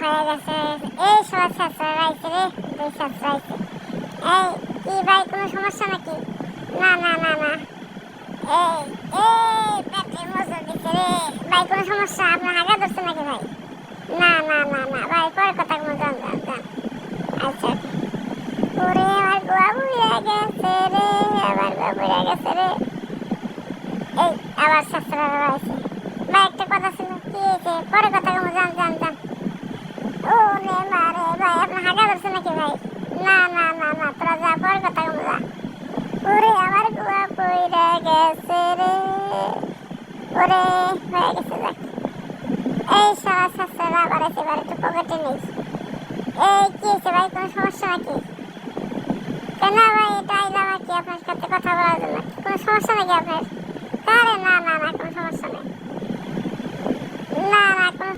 হয়ে গেছে। এই সবার ছাত্ররা আইছে রে, দুই ছাত্র আইছে। এই কি ভাই কোনো সমস্যা নাকি? না না না না, এই পেটে মজা দিছে রে ভাই, কোনো সমস্যা? আপনার হাগা ধরছে নাকি ভাই? না না না না ভাই, পরে কথা বলবো, যান যান যান। আচ্ছা, ওরে আমার গোয়া বুড়িয়া গেছে রে, আমার গোয়া বুড়িয়া গেছে রে। এই আবার ছাত্ররা আইছে। ভাই একটা কথা ছিল, কি হয়েছে? পরে কথা বলবো, যান যান যান। ও রে মারে ভাই, আপনার হাগা ধরছে নাকি ভাই? না না না না, তোরা যা, পরে কথা বলবো, যা। ওরে আমার গোয়া বুড়িয়া গেছে রে, ওরে হয়ে গেছে, যাক। এই সবার ছাত্ররা আবার এসে, এবার একটু পকেটে নেই। এই কি হয়েছে ভাই, কোনো সমস্যা নাকি? কেন ভাই, এটা আইলাম আর কি আপনার সাথে কথা বলার জন্য। কোনো সমস্যা নাকি আপনার? আরে না না না, কোনো সমস্যা নেই। না না, কোনো